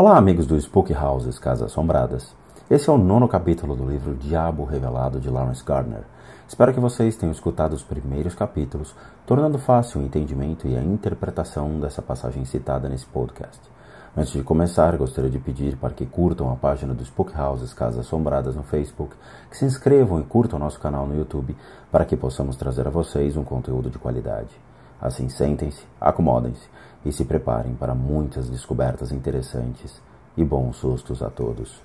Olá, amigos do Spooky Houses, Casas Assombradas. Esse é o 9º capítulo do livro Diabo Revelado, de Lawrence Gardner. Espero que vocês tenham escutado os primeiros capítulos, tornando fácil o entendimento e a interpretação dessa passagem citada nesse podcast. Antes de começar, gostaria de pedir para que curtam a página do Spooky Houses, Casas Assombradas no Facebook, que se inscrevam e curtam o nosso canal no YouTube, para que possamos trazer a vocês um conteúdo de qualidade. Assim, sentem-se, acomodem-se e se preparem para muitas descobertas interessantes e bons sustos a todos.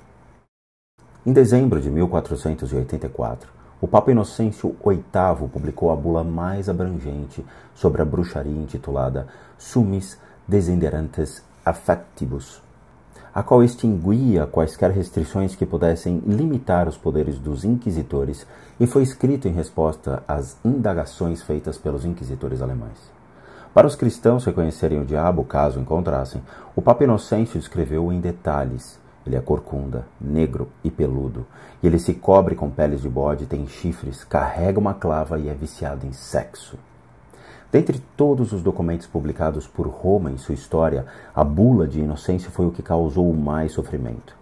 Em dezembro de 1484, o Papa Inocêncio VIII publicou a bula mais abrangente sobre a bruxaria intitulada Summis Desiderantes Affectibus, a qual extinguia quaisquer restrições que pudessem limitar os poderes dos inquisitores e foi escrito em resposta às indagações feitas pelos inquisitores alemães. Para os cristãos reconhecerem o diabo, caso o encontrassem, o Papa Inocêncio escreveu em detalhes. Ele é corcunda, negro e peludo, e ele se cobre com peles de bode, tem chifres, carrega uma clava e é viciado em sexo. Dentre todos os documentos publicados por Roma em sua história, a bula de Inocêncio foi o que causou o mais sofrimento.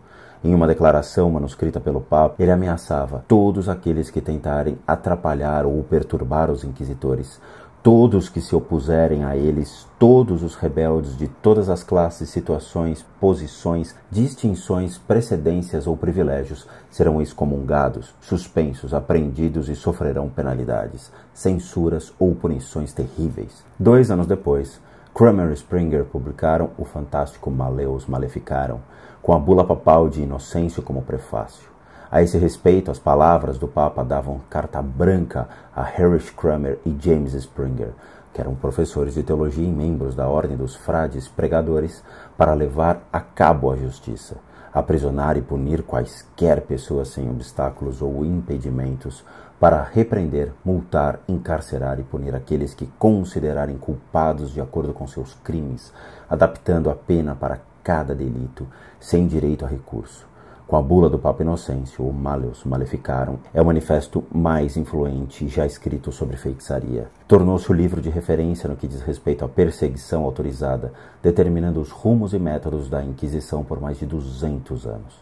Em uma declaração manuscrita pelo Papa, ele ameaçava todos aqueles que tentarem atrapalhar ou perturbar os inquisitores, todos que se opuserem a eles, todos os rebeldes de todas as classes, situações, posições, distinções, precedências ou privilégios serão excomungados, suspensos, apreendidos e sofrerão penalidades, censuras ou punições terríveis. 2 anos depois, Kramer e Springer publicaram o fantástico Maleus Maleficaram, com a bula papal de Inocêncio como prefácio. A esse respeito, as palavras do Papa davam carta branca a Erich Kramer e James Springer, que eram professores de teologia e membros da Ordem dos Frades Pregadores, para levar a cabo a justiça, aprisionar e punir quaisquer pessoas sem obstáculos ou impedimentos, para repreender, multar, encarcerar e punir aqueles que considerarem culpados de acordo com seus crimes, adaptando a pena para cada delito, sem direito a recurso. Com a bula do Papa Inocêncio, o Maleus Maleficarum é o manifesto mais influente já escrito sobre feitiçaria. Tornou-se o livro de referência no que diz respeito à perseguição autorizada, determinando os rumos e métodos da Inquisição por mais de 200 anos.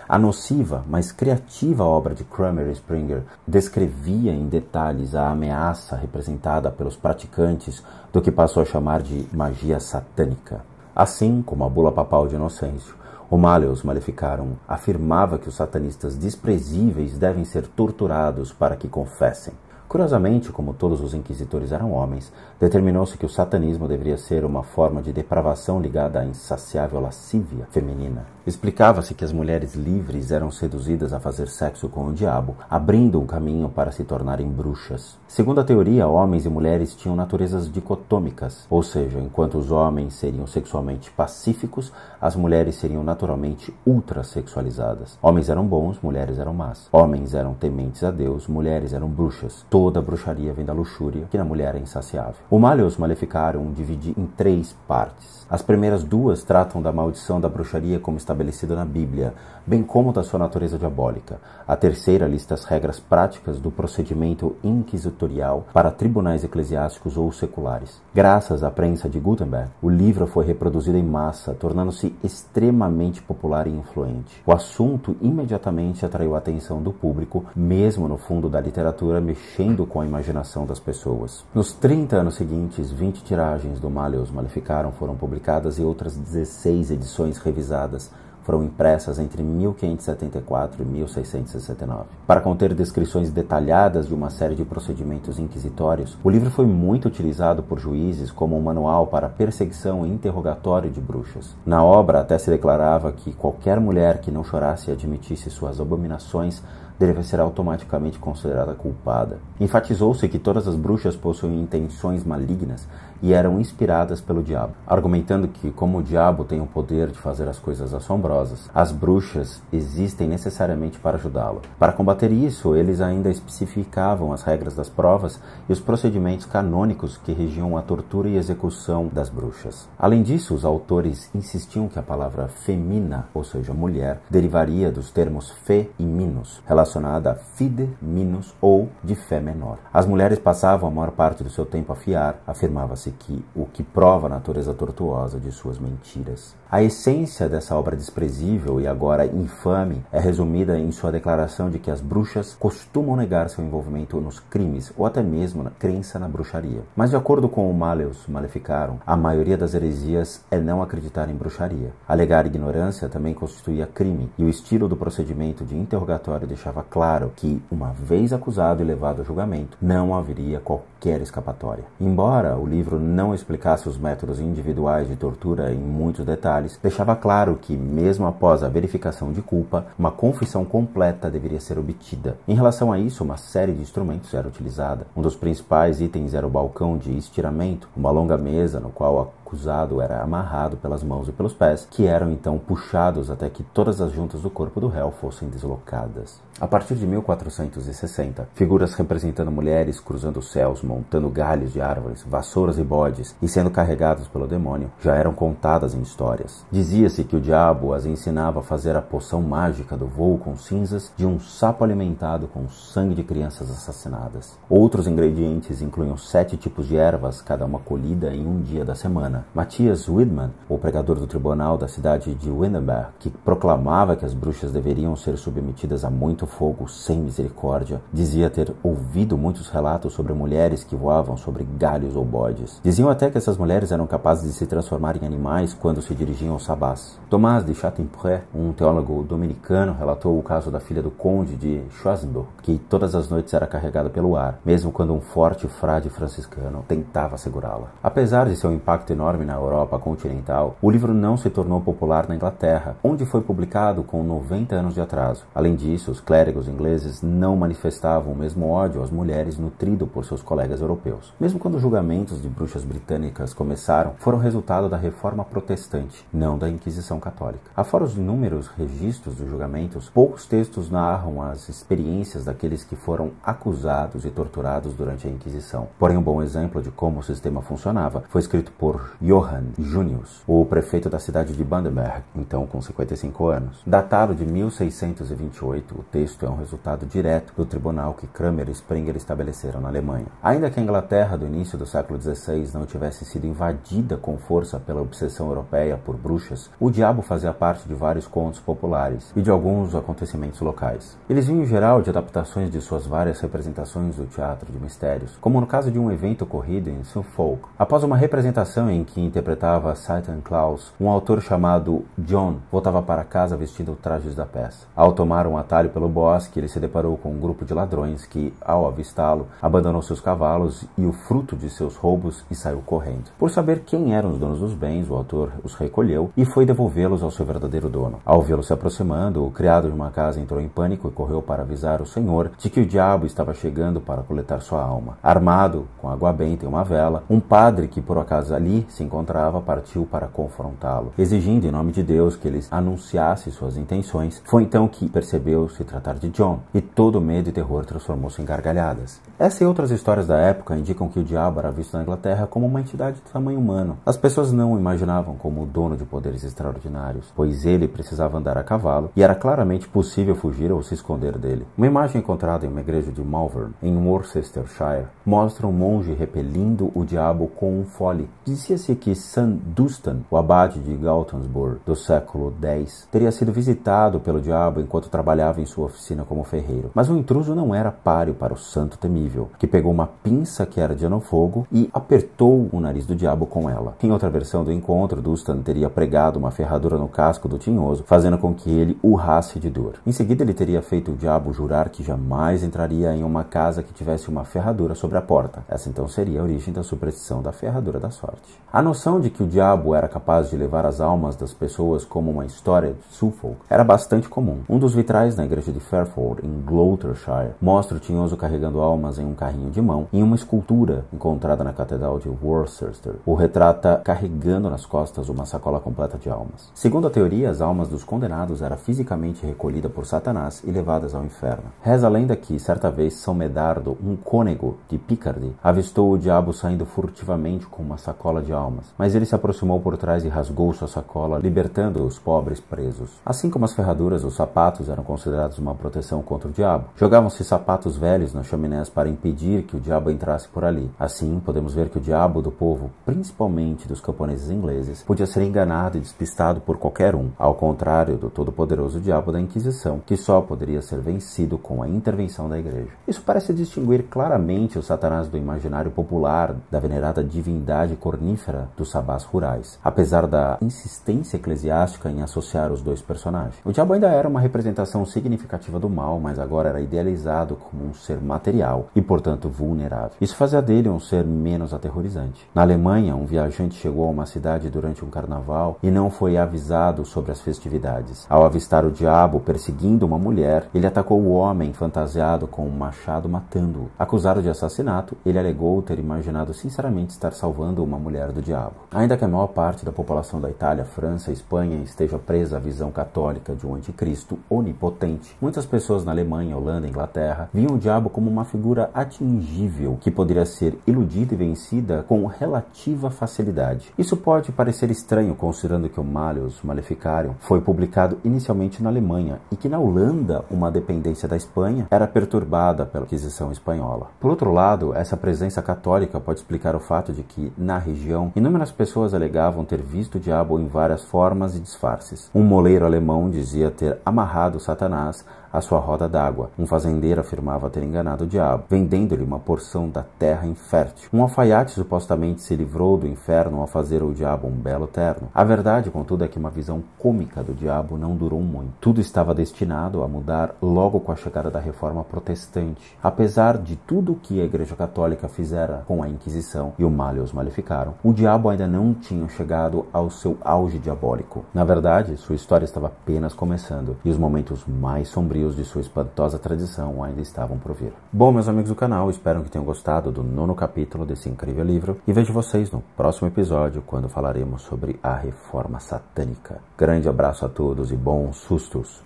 A nociva, mas criativa obra de Kramer e Springer descrevia em detalhes a ameaça representada pelos praticantes do que passou a chamar de magia satânica. Assim como a bula papal de Inocêncio, o Maleus Maleficarum afirmava que os satanistas desprezíveis devem ser torturados para que confessem. Curiosamente, como todos os inquisitores eram homens, determinou-se que o satanismo deveria ser uma forma de depravação ligada à insaciável lascívia feminina. Explicava-se que as mulheres livres eram seduzidas a fazer sexo com o diabo, abrindo um caminho para se tornarem bruxas. Segundo a teoria, homens e mulheres tinham naturezas dicotômicas, ou seja, enquanto os homens seriam sexualmente pacíficos, as mulheres seriam naturalmente ultrasexualizadas. Homens eram bons, mulheres eram más. Homens eram tementes a Deus, mulheres eram bruxas. Toda a bruxaria vem da luxúria, que na mulher é insaciável. O Maleus Maleficarum divide em 3 partes. As primeiras 2 tratam da maldição da bruxaria como estabelecida na Bíblia, bem como da sua natureza diabólica. A terceira lista as regras práticas do procedimento inquisitorial para tribunais eclesiásticos ou seculares. Graças à prensa de Gutenberg, o livro foi reproduzido em massa, tornando-se extremamente popular e influente. O assunto imediatamente atraiu a atenção do público, mesmo no fundo da literatura, mexendo com a imaginação das pessoas. Nos 30 anos seguintes, 20 tiragens do Maleus Maleficarum foram publicadas e outras 16 edições revisadas foram impressas entre 1574 e 1669. Para conter descrições detalhadas de uma série de procedimentos inquisitórios, o livro foi muito utilizado por juízes como um manual para perseguição e interrogatório de bruxas. Na obra até se declarava que qualquer mulher que não chorasse e admitisse suas abominações deve ser automaticamente considerada culpada. Enfatizou-se que todas as bruxas possuem intenções malignas e eram inspiradas pelo diabo, argumentando que, como o diabo tem o poder de fazer as coisas assombrosas, as bruxas existem necessariamente para ajudá-lo. Para combater isso, eles ainda especificavam as regras das provas e os procedimentos canônicos que regiam a tortura e execução das bruxas. Além disso, os autores insistiam que a palavra femina, ou seja, mulher, derivaria dos termos fe e minos, relacionados relacionada a fide minus ou de fé menor. As mulheres passavam a maior parte do seu tempo a fiar, afirmava-se que o que prova a natureza tortuosa de suas mentiras. A essência dessa obra desprezível e agora infame é resumida em sua declaração de que as bruxas costumam negar seu envolvimento nos crimes ou até mesmo na crença na bruxaria. Mas de acordo com o Malleus Maleficarum, a maioria das heresias é não acreditar em bruxaria. Alegar ignorância também constituía crime, e o estilo do procedimento de interrogatório deixava claro que, uma vez acusado e levado a julgamento, não haveria qualquer escapatória. Embora o livro não explicasse os métodos individuais de tortura em muitos detalhes, deixava claro que, mesmo após a verificação de culpa, uma confissão completa deveria ser obtida. Em relação a isso, uma série de instrumentos era utilizada. Um dos principais itens era o balcão de estiramento, uma longa mesa no qual o acusado era amarrado pelas mãos e pelos pés, que eram então puxados até que todas as juntas do corpo do réu fossem deslocadas. A partir de 1460, figuras representando mulheres cruzando os céus, montando galhos de árvores, vassouras e bodes e sendo carregados pelo demônio já eram contadas em histórias. Dizia-se que o diabo as ensinava a fazer a poção mágica do voo com cinzas de um sapo alimentado com sangue de crianças assassinadas. Outros ingredientes incluíam 7 tipos de ervas, cada uma colhida em um dia da semana. Matthias Widmann, o pregador do tribunal da cidade de Wittenberg, que proclamava que as bruxas deveriam ser submetidas a muito fogo sem misericórdia, dizia ter ouvido muitos relatos sobre mulheres que voavam sobre galhos ou bodes. Diziam até que essas mulheres eram capazes de se transformar em animais quando se dirigiam aos sabás. Tomás de Chateaubriand, um teólogo dominicano, relatou o caso da filha do conde de Schwarzenberg, que todas as noites era carregada pelo ar, mesmo quando um forte frade franciscano tentava segurá-la. Apesar de seu impacto enorme na Europa continental, o livro não se tornou popular na Inglaterra, onde foi publicado com 90 anos de atraso. Além disso, os clérigos ingleses não manifestavam o mesmo ódio às mulheres nutrido por seus colegas europeus. Mesmo quando os julgamentos de bruxas britânicas começaram, foram resultado da Reforma Protestante, não da Inquisição Católica. Afora os inúmeros registros dos julgamentos, poucos textos narram as experiências daqueles que foram acusados e torturados durante a Inquisição. Porém, um bom exemplo de como o sistema funcionava foi escrito por Johann Junius, o prefeito da cidade de Bamberg, então com 55 anos. Datado de 1628, o texto é um resultado direto do tribunal que Kramer e Sprenger estabeleceram na Alemanha. Ainda que a Inglaterra do início do século XVI não tivesse sido invadida com força pela obsessão europeia por bruxas, o diabo fazia parte de vários contos populares e de alguns acontecimentos locais. Eles vinham em geral de adaptações de suas várias representações do teatro de mistérios, como no caso de um evento ocorrido em Suffolk. Após uma representação em que interpretava Satan Claus, um autor chamado John voltava para casa vestindo trajes da peça. Ao tomar um atalho pelo bosque, ele se deparou com um grupo de ladrões que, ao avistá-lo, abandonou seus cavalos e o fruto de seus roubos e saiu correndo. Por saber quem eram os donos dos bens, o autor os recolheu e foi devolvê-los ao seu verdadeiro dono. Ao vê-lo se aproximando, o criado de uma casa entrou em pânico e correu para avisar o senhor de que o diabo estava chegando para coletar sua alma. Armado, com água benta e uma vela, um padre que por acaso ali se encontrava partiu para confrontá-lo, exigindo em nome de Deus que ele anunciasse suas intenções. Foi então que percebeu se tratar de John, e todo medo e terror transformou-se em gargalhadas. Essa e outras histórias da época indicam que o diabo era visto na Inglaterra como uma entidade de tamanho humano. As pessoas não o imaginavam como o dono de poderes extraordinários, pois ele precisava andar a cavalo e era claramente possível fugir ou se esconder dele. Uma imagem encontrada em uma igreja de Malvern, em Worcestershire, mostra um monge repelindo o diabo com um fole. Dizia-se que St. Dunstan, o abade de Galtonsburg do século X, teria sido visitado pelo diabo enquanto trabalhava em sua oficina como ferreiro. Mas o intruso não era páreo para o santo temível, que pegou uma pinça que era de ano-fogo e apertou o nariz do diabo com ela. Em outra versão do encontro, Dunstan teria pregado uma ferradura no casco do tinhoso, fazendo com que ele urrasse de dor. Em seguida, ele teria feito o diabo jurar que jamais entraria em uma casa que tivesse uma ferradura sobre a porta. Essa então seria a origem da superstição da ferradura da sorte. A noção de que o diabo era capaz de levar as almas das pessoas como uma história de Suffolk era bastante comum. Um dos vitrais na igreja de Fairford, em Gloucestershire, mostra o tinhoso carregando almas em um carrinho de mão, e uma escultura encontrada na catedral de Worcester o retrata carregando nas costas uma sacola completa de almas. Segundo a teoria, as almas dos condenados eram fisicamente recolhidas por Satanás e levadas ao inferno. Reza a lenda que, certa vez, São Medardo, um cônego de Picardy, avistou o diabo saindo furtivamente com uma sacola de almas almas. Mas ele se aproximou por trás e rasgou sua sacola, libertando os pobres presos. Assim como as ferraduras, os sapatos eram considerados uma proteção contra o diabo. Jogavam-se sapatos velhos nas chaminés para impedir que o diabo entrasse por ali. Assim, podemos ver que o diabo do povo, principalmente dos camponeses ingleses, podia ser enganado e despistado por qualquer um, ao contrário do todo-poderoso diabo da Inquisição, que só poderia ser vencido com a intervenção da Igreja. Isso parece distinguir claramente o Satanás do imaginário popular da venerada divindade cornífera dos sabás rurais, apesar da insistência eclesiástica em associar os dois personagens. O diabo ainda era uma representação significativa do mal, mas agora era idealizado como um ser material e, portanto, vulnerável. Isso fazia dele um ser menos aterrorizante. Na Alemanha, um viajante chegou a uma cidade durante um carnaval e não foi avisado sobre as festividades. Ao avistar o diabo perseguindo uma mulher, ele atacou o homem fantasiado com um machado, matando-o. Acusado de assassinato, ele alegou ter imaginado sinceramente estar salvando uma mulher do diabo. Ainda que a maior parte da população da Itália, França e Espanha esteja presa à visão católica de um anticristo onipotente, muitas pessoas na Alemanha, Holanda e Inglaterra viam o diabo como uma figura atingível que poderia ser iludida e vencida com relativa facilidade. Isso pode parecer estranho considerando que o Malleus Maleficarium foi publicado inicialmente na Alemanha e que na Holanda, uma dependência da Espanha, era perturbada pela Inquisição espanhola. Por outro lado, essa presença católica pode explicar o fato de que, na região, inúmeras pessoas alegavam ter visto o diabo em várias formas e disfarces. Um moleiro alemão dizia ter amarrado Satanás à sua roda d'água. Um fazendeiro afirmava ter enganado o diabo, vendendo-lhe uma porção da terra infértil. Um alfaiate supostamente se livrou do inferno ao fazer ao diabo um belo terno. A verdade, contudo, é que uma visão cômica do diabo não durou muito. Tudo estava destinado a mudar logo com a chegada da Reforma Protestante. Apesar de tudo o que a Igreja Católica fizera com a Inquisição e o Malleus Maleficarum, o diabo ainda não tinha chegado ao seu auge diabólico. Na verdade, sua história estava apenas começando e os momentos mais sombrios de sua espantosa tradição ainda estavam por vir. Bom, meus amigos do canal, espero que tenham gostado do 9º capítulo desse incrível livro e vejo vocês no próximo episódio, quando falaremos sobre a Reforma Satânica. Grande abraço a todos e bons sustos!